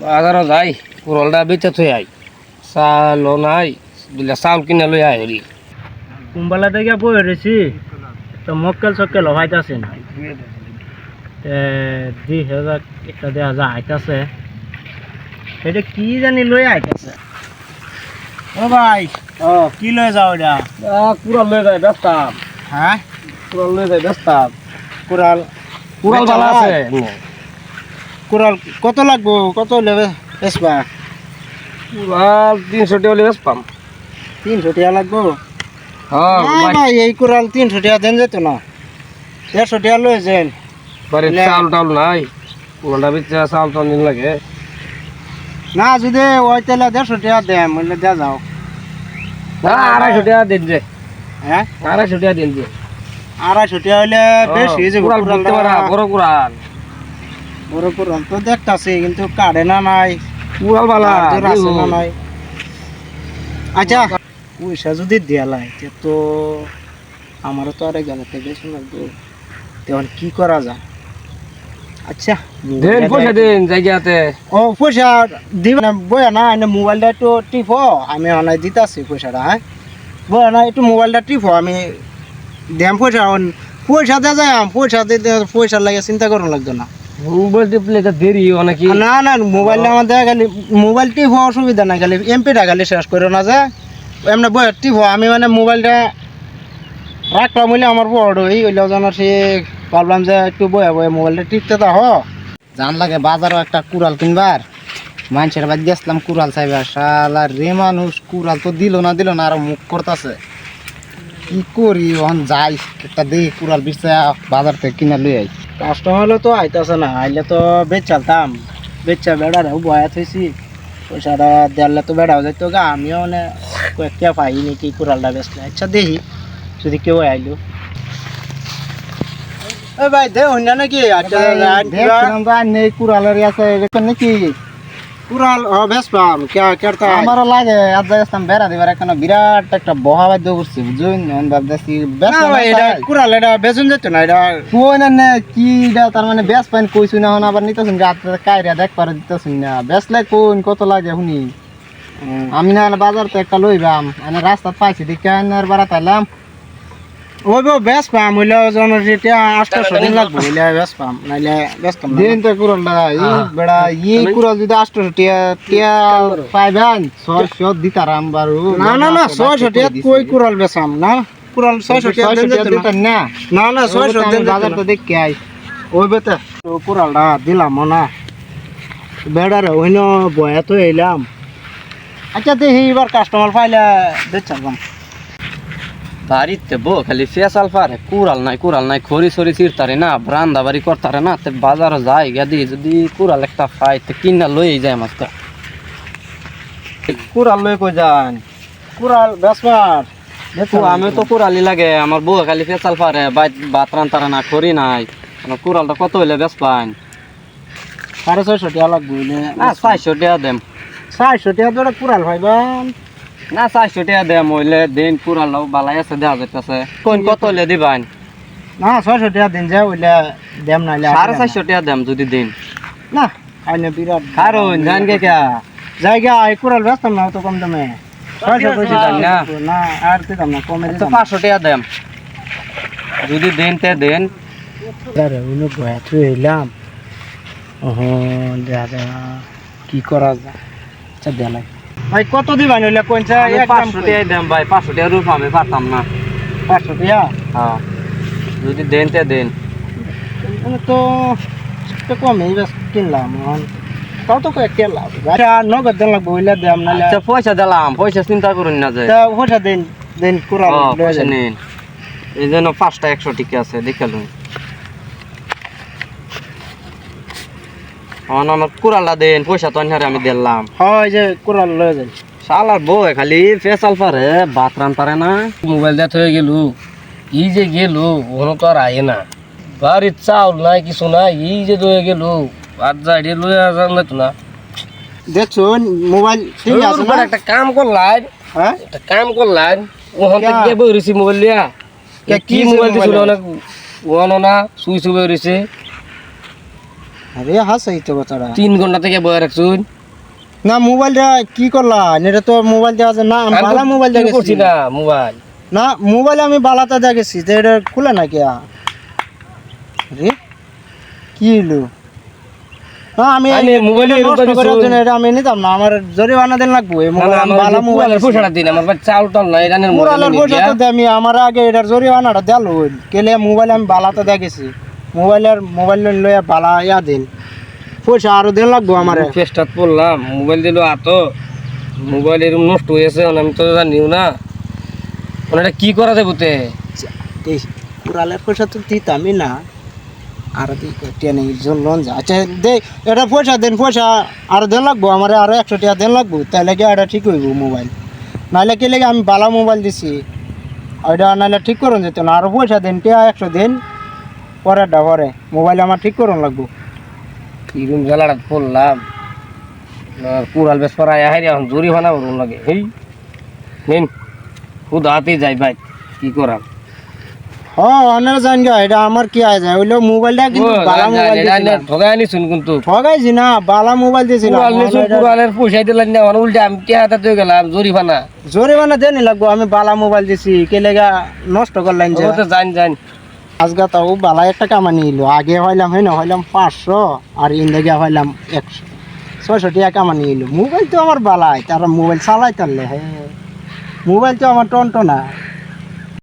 বাজারও যাই কুরলটা বেচে থই আই চালও নাই দিলে চাউল কিনে লই আই হরি কুম্বালা থেকে বই রয়েছি তো মক্কেল চক্কেল হইতাছে না দুই হাজার একটা দেওয়া যা আইতাছে এটা কি জানি লই আইতাছে ও ভাই কি লই যাও এটা কুড়াল লই যায় ব্যস্তাম হ্যাঁ কুড়াল লই যায় ব্যস্তাম কুড়াল কুড়াল ভালো আছে কুড়াল কত লাগবো কত লেবে বেসবা কুড়াল 300 টাকা হলে বেচপাম 300 টাকা লাগবো হ্যাঁ না ভাই এই কুড়াল 300 টাকা দেন যেত না 150 টাকা লই যান বাড়ি চাউল টাউল নাই কুড়ালটা বেচে চাউল টাউল দিন লাগে না যদি ওই তাহলে 150 টাকা দেন বললে দেওয়া যাও না 250 টাকা দিন যে হ্যাঁ 250 টাকা দিন যে 250 টাকা হইলে বেশি হয়ে যাবে কুড়াল বলতে পারা বড় কুড়াল বড় কুড়াল তো দেখতাছি কিন্তু কাটে না নাই কুড়াল বালা আর আছে না নাই আচ্ছা পয়সা যদি দেয়া লাগে তো আমারও তো আরেক জানাতে বেশি লাগবে তখন কি করা যায় আচ্ছা দেন পয়সা দিন জায়গাতে ও পয়সা দিব না বয়া না এনে মোবাইলটা একটু টিপো আমি অনাই দিতাছি পয়সাটা হ্যাঁ বয়া না একটু মোবাইলটা টিপো আমি দেম পয়সা পয়সা দেওয়া যায় পয়সা দিতে পয়সার লাগে চিন্তা করুন লাগতো না মোবাইল টিপলে তো দেরি অনেক না না মোবাইলটা আমাদের খালি মোবাইল টিপো অসুবিধা নাই খালি এমপিটা খালি শেষ করে না যে এমনি বয়া টিপো আমি মানে মোবাইলটা রাখলাম বলে আমার বড় ওইগুলো যেন সে ভাবলাম যে একটু বয়া বয়া মোবাইলটা টিপতে তো জান লাগে বাজারও একটা কুড়াল কিনবার মানুষের বাদ গেছিলাম কুড়াল চাইবার শালা রে মানুষ কুড়াল তো দিল না আর মুখ করতেছে কি করি ওখান যাই একটা দেখি কুড়াল বিচা বাজার থেকে কিনা লই আই কাস্টমার তো আইতাছে না আইলে তো বেচ চালতাম বেচা বেড়ারেও বয়া থইছি পয়সাটা দেড়লে তো বেড়াও যাইতো গা আমিও মানে কয়েকটা পাইনি কি কুড়ালটা বেচলে আচ্ছা দেখি যদি কেউ আইলো এ ভাই দে হইনা নাকি আচ্ছা দেখছিলাম তো আর নেই কুড়ালের আছে নাকি কুড়াল বেশ পাম কেরতা আমারও লাগে আজ যাইতাম বেড়া দিবার এখন বিরাট একটা বহা বাদ্য করছি বুঝুন ভাবতেছি বেশ এটা কুড়াল এটা বেচুন যেত না এটা কই না কি এটা তার মানে বেশ পাইন কইছু না হন আবার নিতেছুন রাত কাইরা দেখ পারে দিতেছুন না বেচলে কোন কত লাগে শুনি আমি না বাজার তো একটা লইবাম আমি রাস্তা পাইছি দেখে আনার বাড়া তাইলাম ওই বেশ পাম হইলে যেটা 800 দিন লাগবে হইলে বেশ পাম নাইলে বেশ কম দিন তো কুড়ালটা এই বেড়া এই কুড়াল যদি 800 টিয়া পাইবেন 600 দিতারাম বারু না না না 600 টিয়া কই কুড়াল বেচাম না কুড়াল 600 টিয়া দিতেন না না না 600 দিন বাজার তো দেখে আই ওই বেটা তো কুড়ালটা দিলাম না বেড়ারে হইন বয়া তো এলাম আচ্ছা দেখি এবার কাস্টমার পাইলে বেচাম বাড়িতে বো খালি ফেসাল পারে কুড়াল নাই খড়ি সরি চিরতারে না ব্রান্দা বাড়ি করতারে না তে বাজারও যায় গেদি যদি কুড়াল একটা পাই তো কিনা লই যায় মাছটা কুড়াল লই কই যান কুড়াল বেসবার দেখো আমি তো কুড়ালি লাগে আমার বউ খালি ফেসাল পারে ভাত রান্তারে না খড়ি নাই আমার কুড়ালটা কত হইলে বেশ পাইন 650 টাকা লাগবে না 400 টাকা দেম 400 টাকা ধরে কুড়াল ভাইবান না 400 টাকা দেম হইলে দিন কুড়াল বালাই আছে দেখা যাইতেছে কোন কত হইলে দিবান না 600 টাকা দিন যা হইলে দেম নাইলে 450 টাকা দেম যদি দিন না আইনে বিরাট কারণ জান কে কে জায়গা এই কুড়াল ব্যস্ত না তো কম দামে 600 কইছি না না আর কি দাম না কমে তো 500 টাকা দেম যদি দেন তে দেন আরে উনি বয়া তুই এলাম ওহো দাদা কি করা যায় আচ্ছা দেলাই ভাই কত দিবা নইলে কোনটা 500 টাকা দেম ভাই 500 টাকা রূপ আমি পারতাম না 500 টাকা হ্যাঁ যদি দেন তে দেন তো কমই বেশ কিনলাম তাও তো কয়েকটা লাভ আচ্ছা নগদ দেন লাগবে হইলে দাম নালে আচ্ছা পয়সা দিলাম পয়সা চিন্তা করুন না যে পয়সা দেন দেন কুড়াল পয়সা নিন এই জন্য 5টা 100 টাকা আছে দেখে লুন আমার কুড়ালটা দেন পয়সা তো আমি দিলাম হয় যে কুড়াল লয়ে যাই শালার বউ খালি ফেসাল পারে ভাত রান্তারে না মোবাইল দিয়ে হয়ে গেল ই যে গেল ওনো তো আর আয়ে না বাড়ির চাউল নাই কিছু নাই ই যে হয়ে গেল ভাত যাই লয়ে জানলে তো না দেখছুন মোবাইল ঠিক আছে না একটা কাম করলাই হ্যাঁ একটা কাম করলাই ওখান থেকে বই রয়েছি মোবাইল লিয়া কি মোবাইল দিছিল অনেক ওনো না সুইচ বই রয়েছে আরে হাসাই তো কথাটা 3 ঘন্টা থেকে বয়ে রাখছুন না মোবাইলটা কি করলা এটা তো মোবাইল দেওয়া আছে না আমি বালা মোবাইল করছি দেখেছি না মোবাইল না মোবাইল আমি বালাতে দেখেছি তো এটা খুলে না কি আরে কি হলো না আমি আরে মোবাইলে নষ্ট এরকম করার কিছু- জন্য এটা আমি নিতাম না আমার জরিমানা দিন লাগবে এই মোবাইল আমি বালা মোবাইল পয়সাটা দিন আমার ভাই চাউল টাল নাই রানের পুরালের পয়সা তো দে, আমি আমার আগে এটার জরিমানাটা দেল কেলে মোবাইল আমি বালাতে দেখেছি মোবাইল লইয়া বালা ইয়া দিন পয়সা আরো দিন লাগবো আমার ফেস্টাত পড়লাম মোবাইল দিল আতো মোবাইল এরকম নষ্ট হয়েছে আমি তো জানিও না এটা কি করা যাবে তে এই পুরালের পয়সা তো দিতামই না আর টেনে লোন যা আচ্ছা দে এটা পয়সা দেন পয়সা আরো দেন লাগবো আমার আরো 100 টাকা দেন লাগবো তাহলে কি এটা ঠিক হইব মোবাইল নাহলে কি লাগে আমি বালা মোবাইল দিছি ওইটা নাহলে ঠিক করুন যেত না আরো পয়সা দেন টিয়া 100 দেন পরেরটা পরে মোবাইল আমার ঠিক করুন লাগবো এরকম জ্বালাটা পড়লাম কুড়াল বেশ পর আয়া হাইরে এখন জরি বানা বলুন লাগে এই নিন খুদ হাতে যাই ভাই কি করাম হ্যাঁ অনেক জান গা এটা আমার কি আয় যায় ওইলো মোবাইলটা কিন্তু বালা মোবাইল দিছিলাম ঠগাই আনিছুন কিন্তু ঠগাইছি না বালা মোবাইল দিছিলাম কুড়ালের পয়সাই দিলেন না মানে উল্টে আমি টিয়া হাতে দিয়ে গেলাম জরিমানা জরিমানা দেনি লাগবো আমি বালা মোবাইল দিছি কে লেগা নষ্ট করলাম যে জান জান আজকে তাও বালা একটা কামানি এলো আগে হইলাম হয় না হইলাম 500 আর ইন্দিকে হইলাম 100 600 টাকা কামানি এলো মোবাইল তো আমার বালাই তারা মোবাইল চালাই তারলে হ্যাঁ মোবাইল তো আমার টনটো না